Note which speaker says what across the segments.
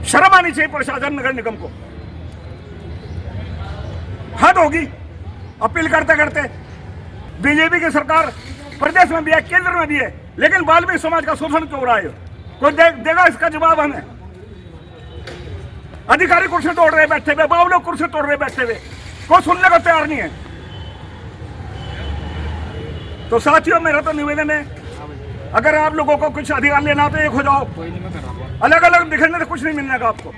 Speaker 1: शर्म आनी चाहिए प्रशासन नगर निगम को। हद होगी। अपील करते करते बीजेपी की सरकार प्रदेश में भी है, केंद्र में भी है, लेकिन वाल्मीकि समाज का शोषण क्यों हो रहा है? कोई देगा इसका जवाब हमें? अधिकारी कुर्सी तोड़ रहे बैठे हुए, बाबू लोग कुर्सी तोड़ रहे बैठे हुए, कोई सुनने को तैयार नहीं है। तो साथियों, मेरा तो निवेदन है, अगर आप लोगों को कुछ अधिकार लेना हो तो एक हो जाओ, अलग अलग दिखने से कुछ नहीं मिलने का आपको।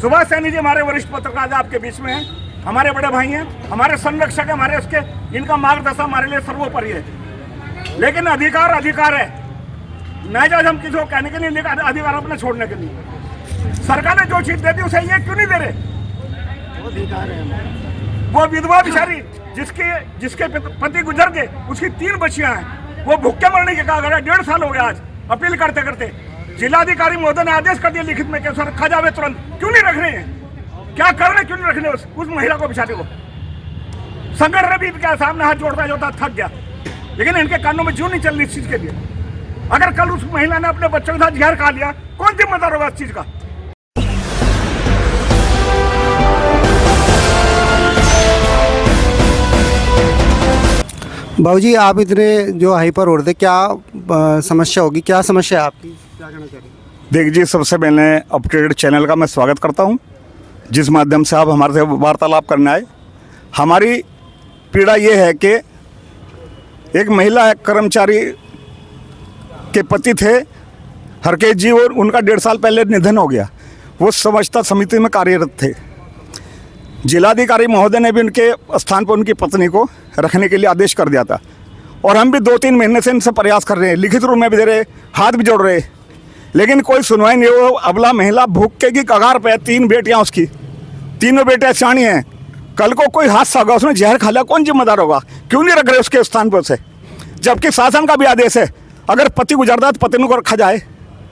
Speaker 1: सुभाष सैनी जी हमारे वरिष्ठ पत्रकार आपके बीच में हैं, हमारे बड़े भाई हैं, हमारे संरक्षक हैं, हमारे उसके इनका मार्गदर्शन हमारे लिए सर्वोपरि है। लेकिन अधिकार अधिकार है, नाजायज हम किसी को कहने के लिए, लेकिन अधिकार अपने छोड़ने के लिए। सरकार ने जो चीज दे दी उसे ये क्यों नहीं दे रहे? वो विधवा बिचारी जिसके पति गुजर गए, उसकी 3 बच्चियां हैं, वो भूखे मरने के कगार है। 1.5 साल हो गया आज अपील करते करते। जिलाधिकारी महोदय ने आदेश कर दिया लिखित में कि उसको रखा जावे तुरंत। क्यों नहीं रख रहे हैं? क्या कर रहे? क्यों नहीं रख रहे उस महिला को, बिचारे को? शंकर रवि के सामने हाथ जोड़ता जोड़ता थक गया, लेकिन इनके कानों में जूं नहीं चल रही इस चीज के लिए। अगर कल उस महिला ने अपने बच्चों के साथ जहर खा लिया, कौन जिम्मेदार होगा इस चीज का?
Speaker 2: बाबूजी, आप इतने जो हाइपर हो रहे थे, क्या समस्या होगी, क्या समस्या है आपकी, क्या कहना चाह रहे हैं?
Speaker 1: देख जी, सबसे पहले अपडेट चैनल का मैं स्वागत करता हूं, जिस माध्यम से आप हमारे से वार्तालाप करने आए। हमारी पीड़ा ये है कि एक महिला कर्मचारी के पति थे हरकेश जी, और उनका 1.5 साल पहले निधन हो गया। वो समझता समिति में कार्यरत थे। जिलाधिकारी महोदय ने भी उनके स्थान पर उनकी पत्नी को रखने के लिए आदेश कर दिया था, और हम भी 2-3 महीने से इनसे प्रयास कर रहे हैं, लिखित रूप में भी दे रहे, हाथ भी जोड़ रहे, लेकिन कोई सुनवाई नहीं। वो अबला महिला भूखे की कगार पे, 3 बेटियां उसकी, तीनों बेटियां सियाणी हैं। कल को कोई हादसा होगा, उसने जहर खा लिया, कौन जिम्मेदार होगा? क्यों नहीं रख रहे उसके स्थान पर उसे? जबकि शासन का भी आदेश है, अगर पति गुजरता है तो पत्नी को रखा जाए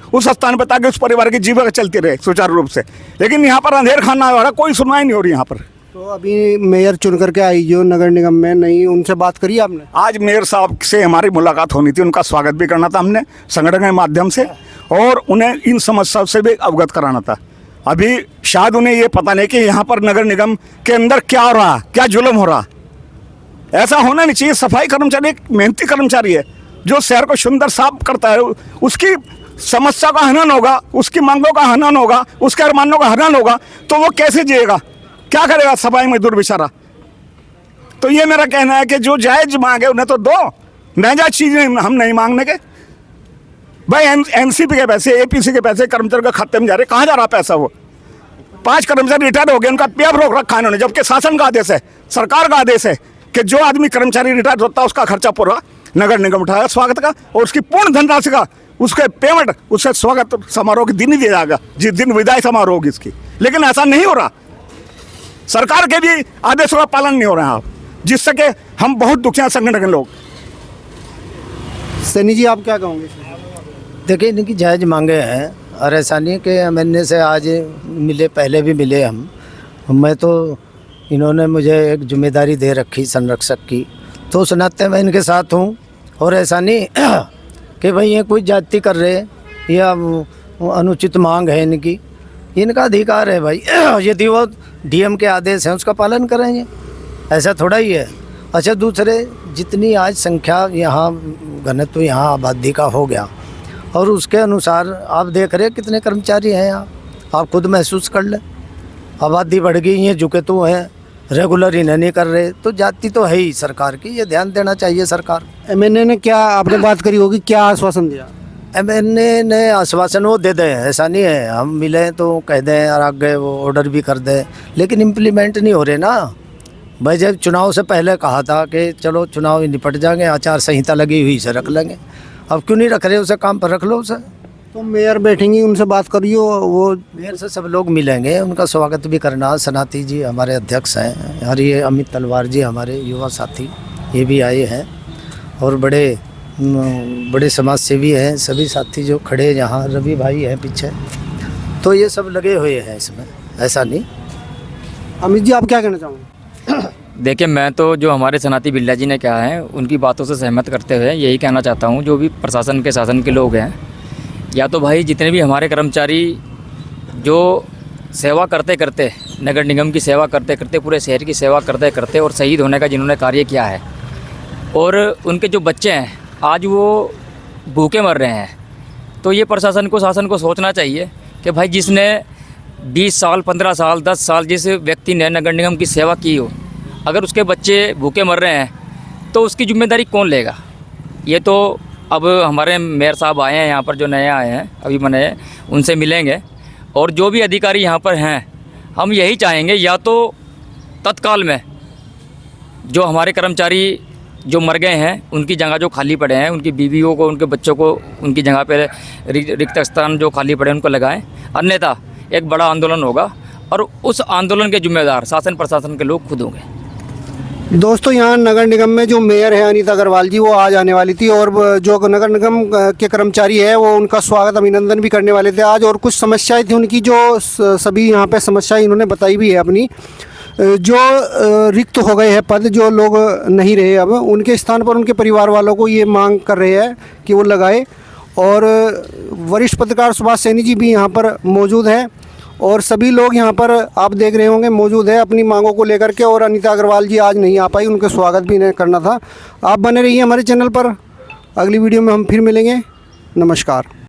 Speaker 1: उस स्थान पर, ताकि उस परिवार की जीविका चलती रहे सुचारू रूप से। लेकिन यहाँ पर अंधेर खाना हो रहा, कोई सुनवाई नहीं हो रही यहाँ पर।
Speaker 2: तो अभी मेयर चुन करके आई जो नगर निगम में, नहीं उनसे बात करी आपने?
Speaker 1: आज मेयर साहब से हमारी मुलाकात होनी थी, उनका स्वागत भी करना था हमने संगठन के माध्यम से, और उन्हें इन समस्याओं से भी अवगत कराना था। अभी शायद उन्हें ये पता नहीं कि यहाँ पर नगर निगम के अंदर क्या हो रहा, क्या जुल्म हो रहा। ऐसा होना नहीं चाहिए। सफाई कर्मचारी एक मेहनती कर्मचारी है, जो शहर को सुंदर साफ करता है। उसकी समस्या का हनन होगा, उसकी मांगों का हनन होगा, उसके अरमानों का हनन होगा, तो वो कैसे जिएगा, क्या करेगा सफाई मजदूर बेचारा? तो ये मेरा कहना है कि जो जायज मांगे उन्हें तो दो, नाजायज चीज़ें हम नहीं मांगने के। भाई एनसीपी के पैसे, एपीसी के पैसे कर्मचारी के खाते में जा रहे, कहाँ जा रहा पैसा? वो 5 कर्मचारी रिटायर हो गए, उनका पीएफ रोक रखा है इन्होंने, जबकि शासन का आदेश है, सरकार का आदेश है कि जो आदमी कर्मचारी रिटायर होता है उसका खर्चा पूरा नगर निगम उठाएगा स्वागत का, और उसकी पूर्ण धनराशि का उसके पेमेंट उससे स्वागत समारोह के दिन ही दिया जाएगा, जिस दिन विदाई समारोह होगी इसकी। लेकिन ऐसा नहीं हो रहा, सरकार के भी आदेशों का पालन नहीं हो रहा है, जिससे कि हम बहुत दुखी हैं संगठन के लोग।
Speaker 2: सैनी जी, आप क्या कहोगे?
Speaker 3: देखिए, इनकी जायज़ मांगे हैं, और ऐसा नहीं कि मैंने से आज मिले, पहले भी मिले हम। मैं तो इन्होंने मुझे एक जिम्मेदारी दे रखी संरक्षक की, तो उस नाते मैं इनके साथ हूँ। और ऐसा नहीं कि भाई ये कोई जाति कर रहे या अनुचित मांग है इनकी, इनका अधिकार है भाई। यदि वो डीएम के आदेश हैं उसका पालन करेंगे, ऐसा थोड़ा ही है। अच्छा, दूसरे जितनी आज संख्या यहाँ घनत्व यहाँ आबादी का हो गया, और उसके अनुसार आप देख रहे कितने कर्मचारी हैं यहाँ, आप खुद महसूस कर लें। आबादी बढ़ गई है, झुके तो हैं, रेगुलर इन्हें नहीं कर रहे, तो जाति तो है ही सरकार की, ये ध्यान देना चाहिए सरकार।
Speaker 2: एमएनए ने क्या आपने बात करी होगी, क्या आश्वासन दिया?
Speaker 3: एमएनए ने आश्वासन वो दे दें, ऐसा नहीं है हम मिले तो कह दें और आगे वो ऑर्डर भी कर दें, लेकिन इम्प्लीमेंट नहीं हो रहे ना भाई। जब चुनाव से पहले कहा था कि चलो चुनाव निपट जाएंगे, आचार संहिता लगी हुई से रख लेंगे, अब क्यों नहीं रख रहे? उसे काम पर रख लो उसे।
Speaker 2: तो मेयर बैठेंगी, उनसे बात करियो, वो
Speaker 3: मेयर से सब लोग मिलेंगे, उनका स्वागत भी करना। सनाती जी हमारे अध्यक्ष हैं, और ये अमित तलवार जी हमारे युवा साथी, ये भी आए हैं, और बड़े समाज सेवी हैं सभी साथी जो खड़े यहाँ, रवि भाई हैं पीछे, तो ये सब लगे हुए हैं इसमें, ऐसा नहीं।
Speaker 2: अमित जी, आप क्या कहना चाहोगे?
Speaker 4: देखिए, मैं तो जो हमारे सनाती बिल्ला जी ने कहा है उनकी बातों से सहमत करते हुए यही कहना चाहता हूँ, जो भी प्रशासन के शासन के लोग हैं, या तो भाई जितने भी हमारे कर्मचारी जो सेवा करते करते, नगर निगम की सेवा करते करते, पूरे शहर की सेवा करते करते और शहीद होने का जिन्होंने कार्य किया है, और उनके जो बच्चे हैं आज वो भूखे मर रहे हैं, तो ये प्रशासन को, शासन को सोचना चाहिए कि भाई जिसने 20 साल, 15 साल, 10 साल जिस व्यक्ति ने नगर निगम की सेवा की हो, अगर उसके बच्चे भूखे मर रहे हैं तो उसकी जिम्मेदारी कौन लेगा। ये तो अब हमारे मेयर साहब आए हैं यहाँ पर, जो नए आए हैं अभी बने, उनसे मिलेंगे, और जो भी अधिकारी यहाँ पर हैं, हम यही चाहेंगे या तो तत्काल में जो हमारे कर्मचारी जो मर गए हैं उनकी जगह जो खाली पड़े हैं, उनकी बीवियों को, उनके बच्चों को उनकी जगह पे रिक्त स्थान जो खाली पड़े हैं उनको लगाएं, अन्यथा एक बड़ा आंदोलन होगा और उस आंदोलन के जिम्मेदार शासन प्रशासन के लोग खुद होंगे।
Speaker 2: दोस्तों, यहाँ नगर निगम में जो मेयर है अनीता अग्रवाल जी, वो आज आने वाली थी और जो नगर निगम के कर्मचारी है वो उनका स्वागत, अभिनंदन भी करने वाले थे आज। और कुछ समस्याएं थी उनकी, जो सभी यहाँ पे समस्याएं इन्होंने बताई भी है अपनी। जो रिक्त हो गए हैं पद, जो लोग नहीं रहे अब, उनके स्थान पर उनके परिवार वालों को ये मांग कर रहे हैं कि वो लगाए। और वरिष्ठ पत्रकार सुभाष सैनी जी भी यहाँ पर मौजूद हैं और सभी लोग यहाँ पर आप देख रहे होंगे मौजूद है अपनी मांगों को लेकर के। और अनीता अग्रवाल जी आज नहीं आ पाई, उनके स्वागत भी नहीं करना था। आप बने रहिए हमारे चैनल पर, अगली वीडियो में हम फिर मिलेंगे। नमस्कार।